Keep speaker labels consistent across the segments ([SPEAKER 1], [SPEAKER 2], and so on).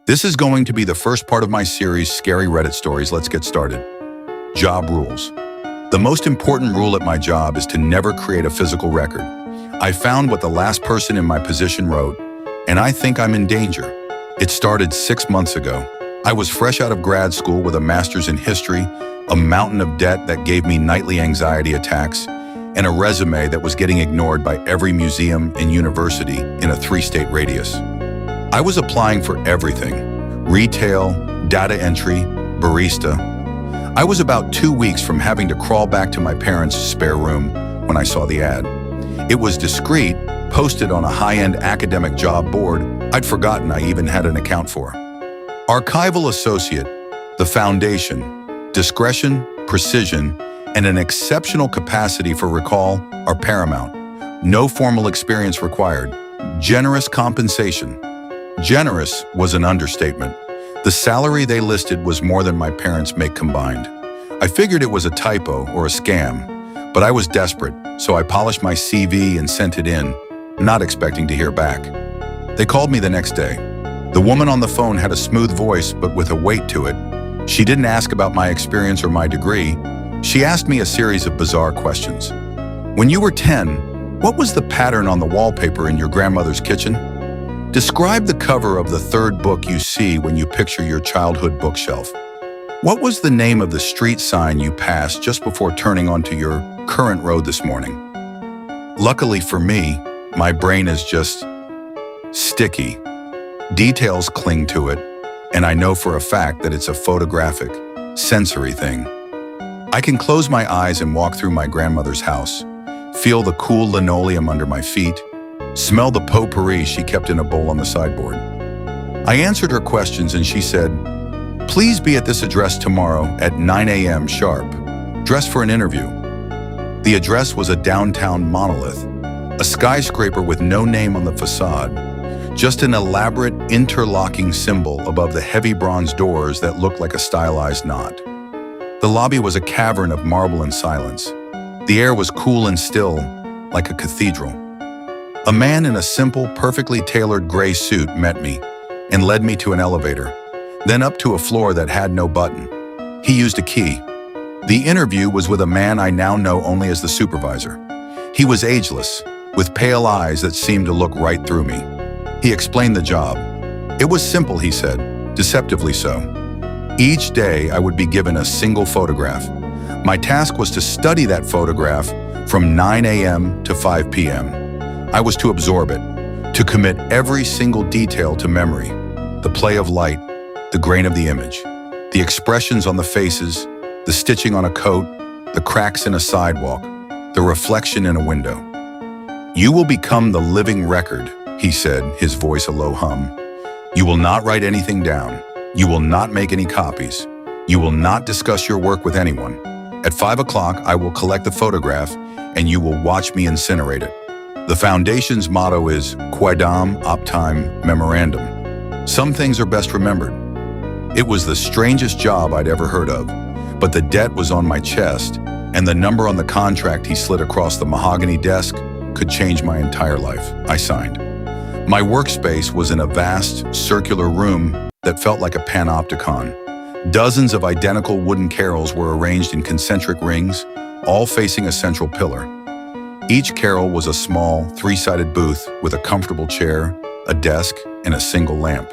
[SPEAKER 1] This is going to be the first part of my series, Scary Reddit Stories. Let's get started. Job rules. The most important rule at my job is to never create a physical record. I found what the last person in my position wrote, and I think I'm in danger. It started 6 months ago. I was fresh out of grad school with a master's in history, a mountain of debt that gave me nightly anxiety attacks, and a resume that was getting ignored by every museum and university in a 3-state radius. I was applying for everything: retail, data entry, barista. I was about 2 weeks from having to crawl back to my parents' spare room when I saw the ad. It was discreet, posted on a high-end academic job board I'd forgotten I even had an account for. Archival associate, the foundation, discretion, precision, and an exceptional capacity for recall are paramount. No formal experience required. Generous compensation. Generous was an understatement. The salary they listed was more than my parents make combined. I figured it was a typo or a scam, but I was desperate, so I polished my CV and sent it in, not expecting to hear back. They called me the next day. The woman on the phone had a smooth voice, but with a weight to it. She didn't ask about my experience or my degree. She asked me a series of bizarre questions. When you were 10, what was the pattern on the wallpaper in your grandmother's kitchen? Describe the cover of the third book you see when you picture your childhood bookshelf. What was the name of the street sign you passed just before turning onto your current road this morning? Luckily for me, my brain is just sticky. Details cling to it, and I know for a fact that it's a photographic, sensory thing. I can close my eyes and walk through my grandmother's house, feel the cool linoleum under my feet, smell the potpourri she kept in a bowl on the sideboard. I answered her questions and she said, "Please be at this address tomorrow at 9 a.m. sharp. Dress for an interview." The address was a downtown monolith, a skyscraper with no name on the facade, just an elaborate interlocking symbol above the heavy bronze doors that looked like a stylized knot. The lobby was a cavern of marble and silence. The air was cool and still, like a cathedral. A man in a simple, perfectly tailored gray suit met me and led me to an elevator, then up to a floor that had no button. He used a key. The interview was with a man I now know only as the supervisor. He was ageless, with pale eyes that seemed to look right through me. He explained the job. It was simple, he said, deceptively so. Each day, I would be given a single photograph. My task was to study that photograph from 9 a.m. to 5 p.m. I was to absorb it, to commit every single detail to memory. The play of light, the grain of the image, the expressions on the faces, the stitching on a coat, the cracks in a sidewalk, the reflection in a window. "You will become the living record," he said, his voice a low hum. "You will not write anything down. You will not make any copies. You will not discuss your work with anyone. At 5 o'clock, I will collect the photograph and you will watch me incinerate it." The foundation's motto is Quaedam Optime Memorandum. Some things are best remembered. It was the strangest job I'd ever heard of, but the debt was on my chest, and the number on the contract he slid across the mahogany desk could change my entire life. I signed. My workspace was in a vast, circular room that felt like a panopticon. Dozens of identical wooden carrels were arranged in concentric rings, all facing a central pillar. Each carrel was a small, 3-sided booth with a comfortable chair, a desk, and a single lamp.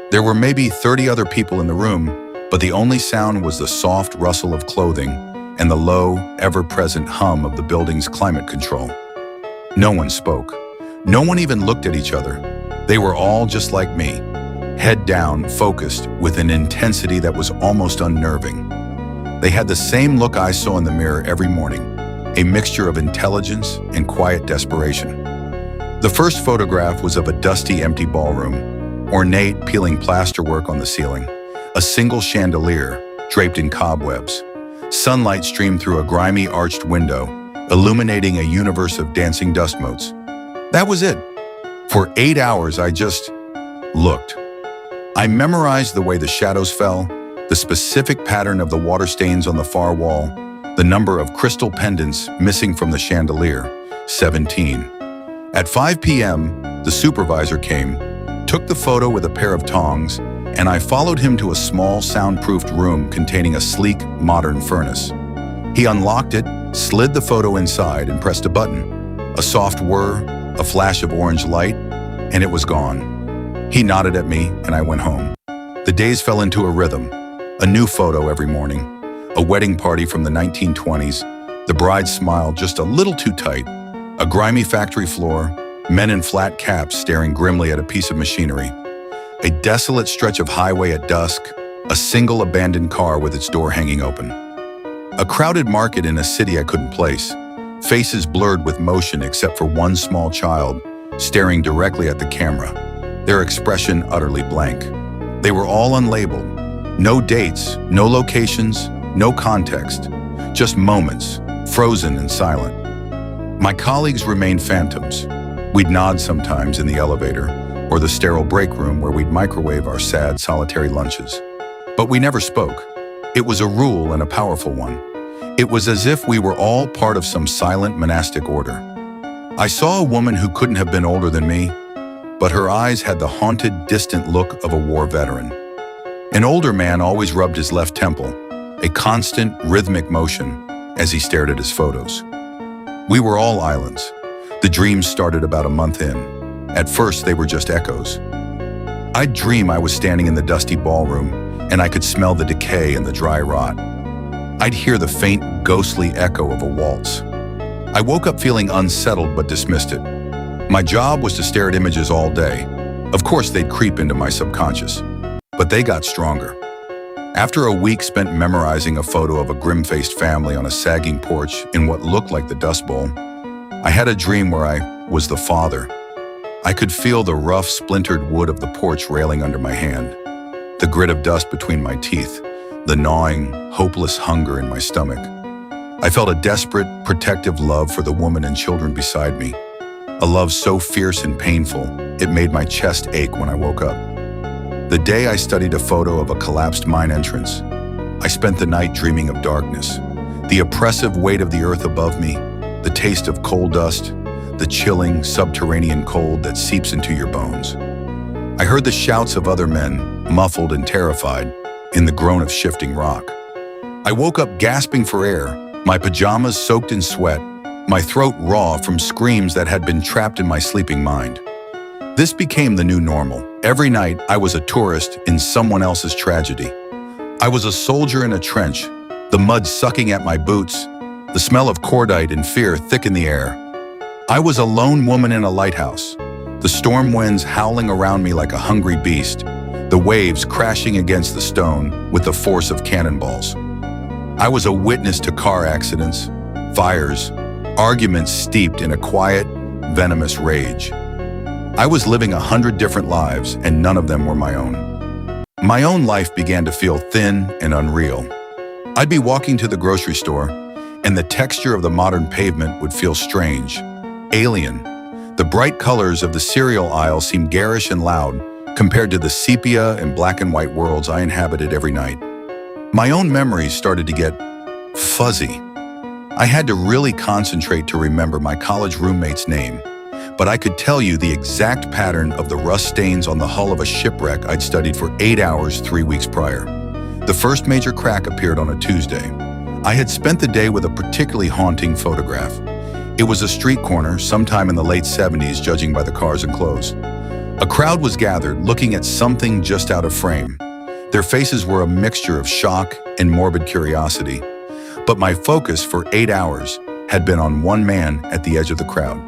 [SPEAKER 1] There were maybe 30 other people in the room, but the only sound was the soft rustle of clothing and the low, ever-present hum of the building's climate control. No one spoke. No one even looked at each other. They were all just like me, head down, focused, with an intensity that was almost unnerving. They had the same look I saw in the mirror every morning, a mixture of intelligence and quiet desperation. The first photograph was of a dusty, empty ballroom, ornate, peeling plasterwork on the ceiling, a single chandelier draped in cobwebs. Sunlight streamed through a grimy, arched window, illuminating a universe of dancing dust motes. That was it. For 8 hours, I just looked. I memorized the way the shadows fell, the specific pattern of the water stains on the far wall, the number of crystal pendants missing from the chandelier, 17. At 5 p.m., the supervisor came, took the photo with a pair of tongs, and I followed him to a small, soundproofed room containing a sleek, modern furnace. He unlocked it, slid the photo inside, and pressed a button. A soft whir, a flash of orange light, and it was gone. He nodded at me, and I went home. The days fell into a rhythm. A new photo every morning. A wedding party from the 1920s. The bride smiled just a little too tight. A grimy factory floor. Men in flat caps staring grimly at a piece of machinery. A desolate stretch of highway at dusk. A single abandoned car with its door hanging open. A crowded market in a city I couldn't place. Faces blurred with motion except for one small child staring directly at the camera. Their expression utterly blank. They were all unlabeled. No dates, no locations, no context. Just moments, frozen and silent. My colleagues remained phantoms. We'd nod sometimes in the elevator or the sterile break room where we'd microwave our sad, solitary lunches. But we never spoke. It was a rule and a powerful one. It was as if we were all part of some silent monastic order. I saw a woman who couldn't have been older than me, but her eyes had the haunted, distant look of a war veteran. An older man always rubbed his left temple, a constant, rhythmic motion as he stared at his photos. We were all islands. The dreams started about a month in. At first, they were just echoes. I'd dream I was standing in the dusty ballroom, and I could smell the decay and the dry rot. I'd hear the faint, ghostly echo of a waltz. I woke up feeling unsettled but dismissed it. My job was to stare at images all day. Of course, they'd creep into my subconscious, but they got stronger. After a week spent memorizing a photo of a grim-faced family on a sagging porch in what looked like the Dust Bowl, I had a dream where I was the father. I could feel the rough, splintered wood of the porch railing under my hand, the grit of dust between my teeth, the gnawing, hopeless hunger in my stomach. I felt a desperate, protective love for the woman and children beside me, a love so fierce and painful, it made my chest ache when I woke up. The day I studied a photo of a collapsed mine entrance, I spent the night dreaming of darkness, the oppressive weight of the earth above me, the taste of coal dust, the chilling, subterranean cold that seeps into your bones. I heard the shouts of other men, muffled and terrified, in the groan of shifting rock. I woke up gasping for air, my pajamas soaked in sweat, my throat raw from screams that had been trapped in my sleeping mind. This became the new normal. Every night, I was a tourist in someone else's tragedy. I was a soldier in a trench, the mud sucking at my boots, the smell of cordite and fear thick in the air. I was a lone woman in a lighthouse, the storm winds howling around me like a hungry beast, the waves crashing against the stone with the force of cannonballs. I was a witness to car accidents, fires, arguments steeped in a quiet, venomous rage. I was living 100 different lives, and none of them were my own. My own life began to feel thin and unreal. I'd be walking to the grocery store, and the texture of the modern pavement would feel strange, alien. The bright colors of the cereal aisle seemed garish and loud compared to the sepia and black and white worlds I inhabited every night. My own memories started to get fuzzy. I had to really concentrate to remember my college roommate's name, but I could tell you the exact pattern of the rust stains on the hull of a shipwreck I'd studied for 8 hours 3 weeks prior. The first major crack appeared on a Tuesday. I had spent the day with a particularly haunting photograph. It was a street corner sometime in the late 70s, judging by the cars and clothes. A crowd was gathered, looking at something just out of frame. Their faces were a mixture of shock and morbid curiosity. But my focus for 8 hours had been on one man at the edge of the crowd.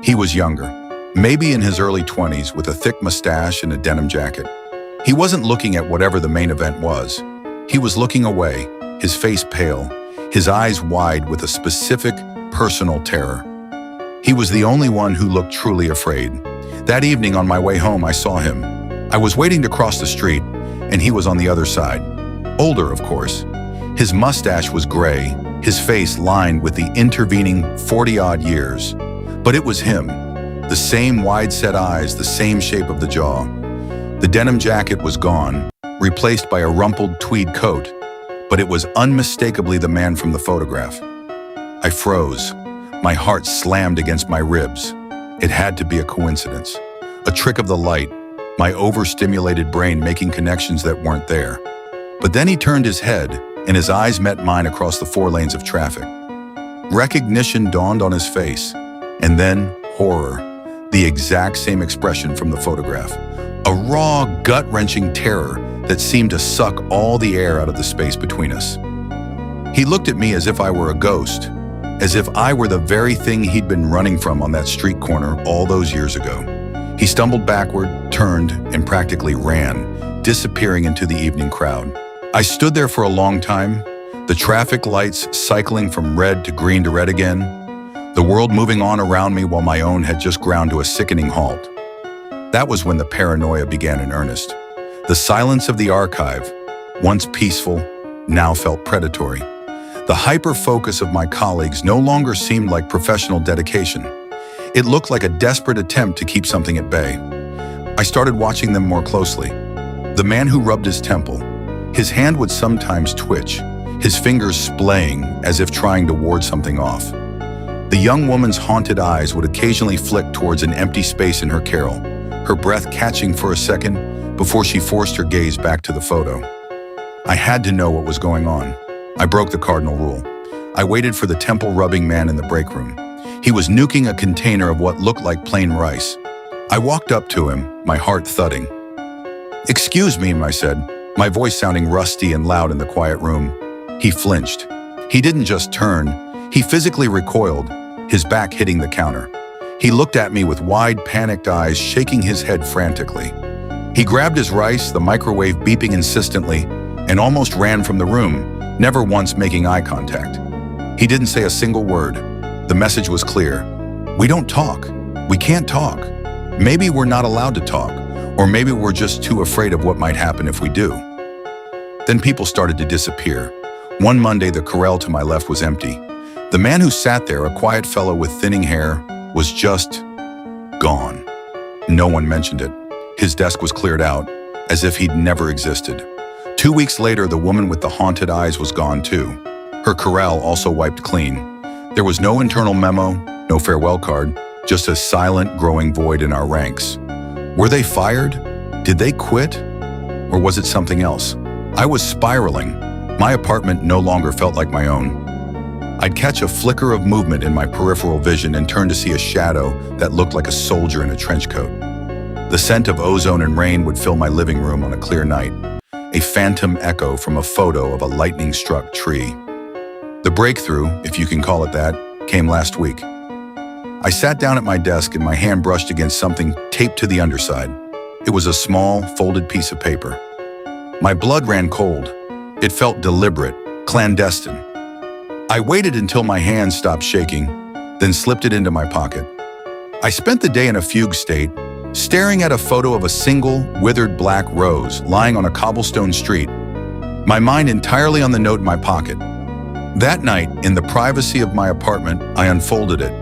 [SPEAKER 1] He was younger, maybe in his early 20s, with a thick mustache and a denim jacket. He wasn't looking at whatever the main event was. He was looking away, his face pale, his eyes wide with a specific, personal terror. He was the only one who looked truly afraid. That evening on my way home, I saw him. I was waiting to cross the street, and he was on the other side. Older, of course. His mustache was gray, his face lined with the intervening 40-odd years. But it was him. The same wide-set eyes, the same shape of the jaw. The denim jacket was gone, replaced by a rumpled tweed coat, but it was unmistakably the man from the photograph. I froze. My heart slammed against my ribs. It had to be a coincidence, a trick of the light, my overstimulated brain making connections that weren't there. But then he turned his head, and his eyes met mine across the 4 lanes of traffic. Recognition dawned on his face, and then horror, the exact same expression from the photograph. A raw, gut-wrenching terror that seemed to suck all the air out of the space between us. He looked at me as if I were a ghost, as if I were the very thing he'd been running from on that street corner all those years ago. He stumbled backward, turned, and practically ran, disappearing into the evening crowd. I stood there for a long time, the traffic lights cycling from red to green to red again, the world moving on around me while my own had just ground to a sickening halt. That was when the paranoia began in earnest. The silence of the archive, once peaceful, now felt predatory. The hyper-focus of my colleagues no longer seemed like professional dedication. It looked like a desperate attempt to keep something at bay. I started watching them more closely. The man who rubbed his temple, his hand would sometimes twitch, his fingers splaying as if trying to ward something off. The young woman's haunted eyes would occasionally flick towards an empty space in her carrel, her breath catching for a second before she forced her gaze back to the photo. I had to know what was going on. I broke the cardinal rule. I waited for the temple-rubbing man in the break room. He was nuking a container of what looked like plain rice. I walked up to him, my heart thudding. "Excuse me," I said, my voice sounding rusty and loud in the quiet room. He flinched. He didn't just turn, he physically recoiled, his back hitting the counter. He looked at me with wide, panicked eyes, shaking his head frantically. He grabbed his rice, the microwave beeping insistently, and almost ran from the room, never once making eye contact. He didn't say a single word. The message was clear. We don't talk. We can't talk. Maybe we're not allowed to talk, or maybe we're just too afraid of what might happen if we do. Then people started to disappear. One Monday, the corral to my left was empty. The man who sat there, a quiet fellow with thinning hair, was just gone. No one mentioned it. His desk was cleared out, as if he'd never existed. 2 weeks later, the woman with the haunted eyes was gone too. Her corral also wiped clean. There was no internal memo, no farewell card, just a silent, growing void in our ranks. Were they fired? Did they quit? Or was it something else? I was spiraling. My apartment no longer felt like my own. I'd catch a flicker of movement in my peripheral vision and turn to see a shadow that looked like a soldier in a trench coat. The scent of ozone and rain would fill my living room on a clear night, a phantom echo from a photo of a lightning-struck tree. The breakthrough, if you can call it that, came last week. I sat down at my desk and my hand brushed against something taped to the underside. It was a small, folded piece of paper. My blood ran cold. It felt deliberate, clandestine. I waited until my hand stopped shaking, then slipped it into my pocket. I spent the day in a fugue state, staring at a photo of a single, withered black rose lying on a cobblestone street, my mind entirely on the note in my pocket. That night, in the privacy of my apartment, I unfolded it.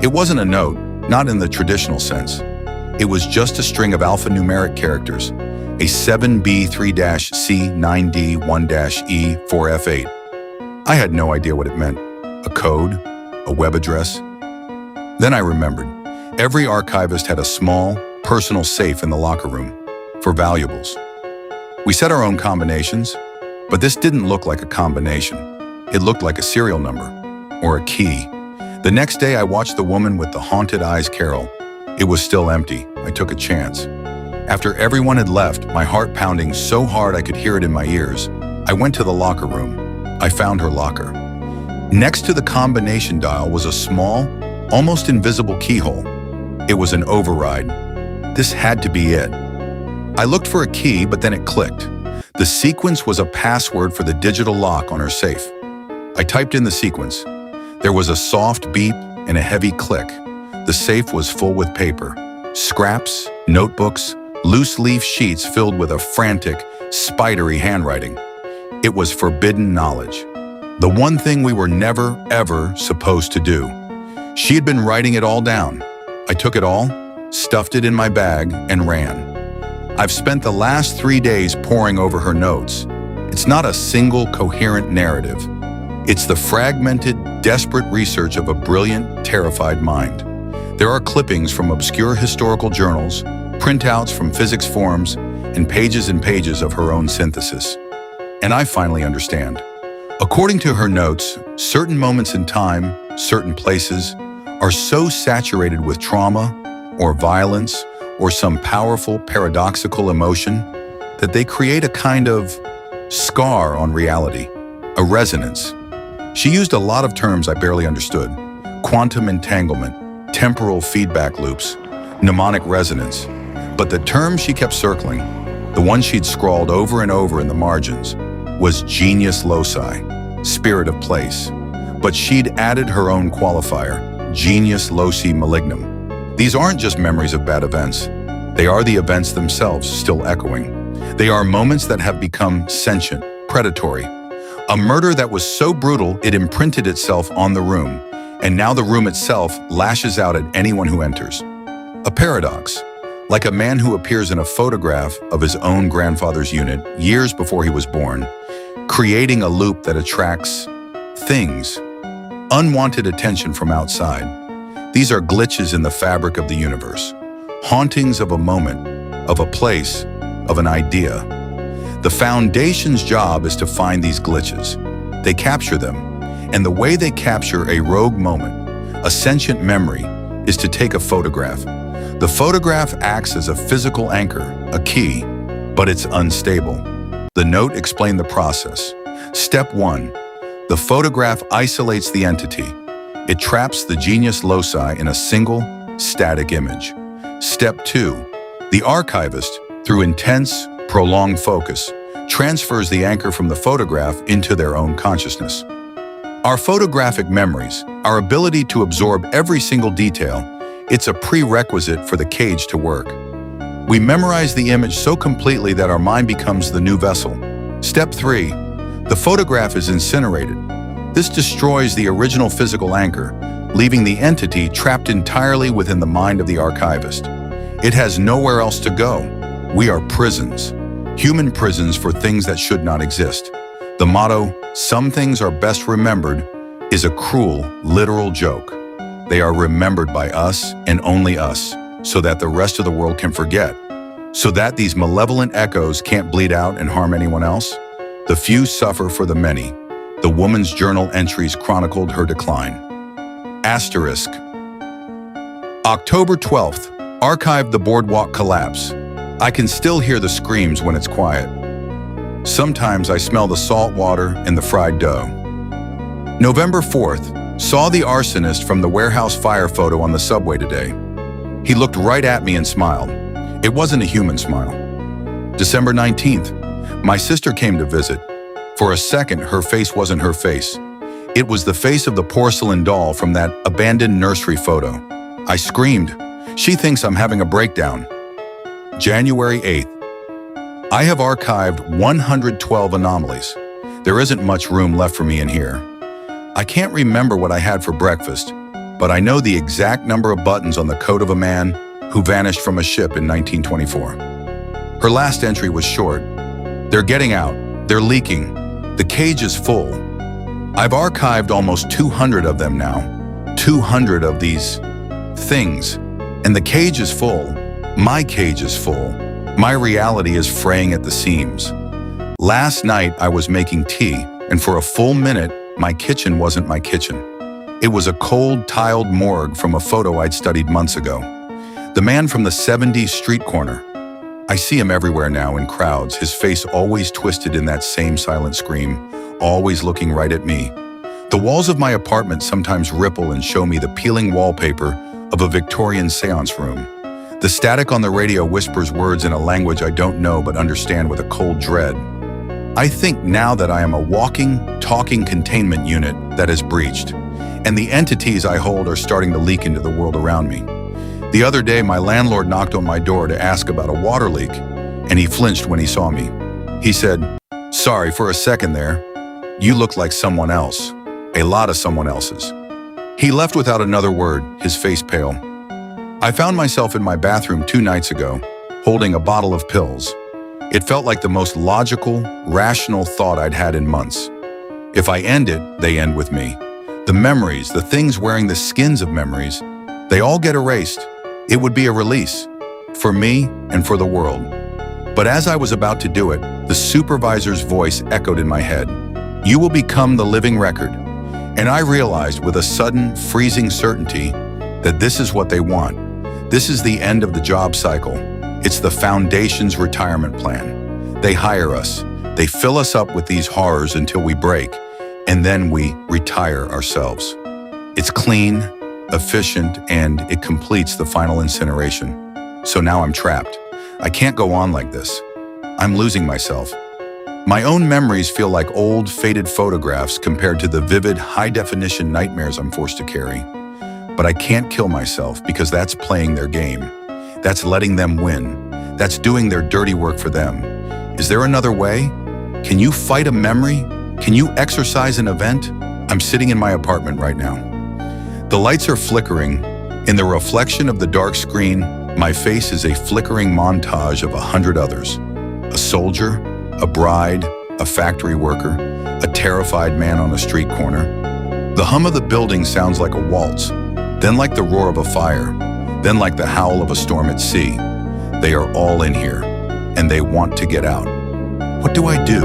[SPEAKER 1] It wasn't a note, not in the traditional sense. It was just a string of alphanumeric characters, a 7B3-C9D1-E4F8. I had no idea what it meant. A code? A web address? Then I remembered. Every archivist had a small, personal safe in the locker room for valuables. We set our own combinations, but this didn't look like a combination. It looked like a serial number, or a key. The next day, I watched the woman with the haunted eyes carol. It was still empty. I took a chance. After everyone had left, my heart pounding so hard I could hear it in my ears, I went to the locker room. I found her locker. Next to the combination dial was a small, almost invisible keyhole. It was an override. This had to be it. I looked for a key, but then it clicked. The sequence was a password for the digital lock on her safe. I typed in the sequence. There was a soft beep and a heavy click. The safe was full with paper. Scraps, notebooks, loose leaf sheets filled with a frantic, spidery handwriting. It was forbidden knowledge. The one thing we were never, ever supposed to do. She had been writing it all down. I took it all, stuffed it in my bag, and ran. I've spent the last 3 days poring over her notes. It's not a single coherent narrative. It's the fragmented, desperate research of a brilliant, terrified mind. There are clippings from obscure historical journals, printouts from physics forums, and pages of her own synthesis. And I finally understand. According to her notes, certain moments in time, certain places, are so saturated with trauma or violence or some powerful paradoxical emotion that they create a kind of scar on reality, a resonance. She used a lot of terms I barely understood: quantum entanglement, temporal feedback loops, mnemonic resonance. But the term she kept circling, the one she'd scrawled over and over in the margins, was genius loci, spirit of place. But she'd added her own qualifier, genius loci malignum. These aren't just memories of bad events. They are the events themselves still echoing. They are moments that have become sentient, predatory. A murder that was so brutal it imprinted itself on the room, and now the room itself lashes out at anyone who enters. A paradox, like a man who appears in a photograph of his own grandfather's unit years before he was born, creating a loop that attracts things, unwanted attention from outside. These are glitches in the fabric of the universe, hauntings of a moment, of a place, of an idea. The Foundation's job is to find these glitches. They capture them, and the way they capture a rogue moment, a sentient memory, is to take a photograph. The photograph acts as a physical anchor, a key, but it's unstable. The note explained the process. Step 1. The photograph isolates the entity. It traps the genius loci in a single, static image. Step 2. The archivist, through intense, prolonged focus, transfers the anchor from the photograph into their own consciousness. Our photographic memories, our ability to absorb every single detail, it's a prerequisite for the cage to work. We memorize the image so completely that our mind becomes the new vessel. Step 3. The photograph is incinerated. This destroys the original physical anchor, leaving the entity trapped entirely within the mind of the archivist. It has nowhere else to go. We are prisons, human prisons for things that should not exist. The motto, "Some things are best remembered," is a cruel, literal joke. They are remembered by us and only us, so that the rest of the world can forget, so that these malevolent echoes can't bleed out and harm anyone else. The few suffer for the many. The woman's journal entries chronicled her decline. Asterisk. October 12th, archived the boardwalk collapse. I can still hear the screams when it's quiet. Sometimes I smell the salt water and the fried dough. November 4th, saw the arsonist from the warehouse fire photo on the subway today. He looked right at me and smiled. It wasn't a human smile. December 19th, my sister came to visit. For a second, her face wasn't her face. It was the face of the porcelain doll from that abandoned nursery photo. I screamed. She thinks I'm having a breakdown. January 8th. I have archived 112 anomalies. There isn't much room left for me in here. I can't remember what I had for breakfast, but I know the exact number of buttons on the coat of a man who vanished from a ship in 1924. Her last entry was short. They're getting out. They're leaking. The cage is full. I've archived almost 200 of them now. 200 of these things. And the cage is full. My cage is full. My reality is fraying at the seams. Last night I was making tea, and for a full minute, my kitchen wasn't my kitchen. It was a cold, tiled morgue from a photo I'd studied months ago. The man from the 70s street corner. I see him everywhere now in crowds, his face always twisted in that same silent scream, always looking right at me. The walls of my apartment sometimes ripple and show me the peeling wallpaper of a Victorian seance room. The static on the radio whispers words in a language I don't know but understand with a cold dread. I think now that I am a walking, talking containment unit that has breached, and the entities I hold are starting to leak into the world around me. The other day, my landlord knocked on my door to ask about a water leak, and he flinched when he saw me. He said, "Sorry, for a second there. You look like someone else. A lot of someone else's." He left without another word, his face pale. I found myself in my bathroom 2 nights ago, holding a bottle of pills. It felt like the most logical, rational thought I'd had in months. If I end it, they end with me. The memories, the things wearing the skins of memories, they all get erased. It would be a release. for me and for the world. But as I was about to do it, the supervisor's voice echoed in my head. You will become the living record. And I realized with a sudden, freezing certainty that this is what they want. This is the end of the job cycle. It's the Foundation's retirement plan. They hire us. They fill us up with these horrors until we break, and then we retire ourselves. It's clean, efficient, and it completes the final incineration. So now I'm trapped. I can't go on like this. I'm losing myself. My own memories feel like old, faded photographs compared to the vivid, high-definition nightmares I'm forced to carry. But I can't kill myself because that's playing their game. That's letting them win. That's doing their dirty work for them. Is there another way? Can you fight a memory? Can you exorcise an event? I'm sitting in my apartment right now. The lights are flickering. In the reflection of the dark screen, my face is a flickering montage of 100 others. A soldier, a bride, a factory worker, a terrified man on a street corner. The hum of the building sounds like a waltz, then like the roar of a fire, then like the howl of a storm at sea. They are all in here, and they want to get out. What do I do?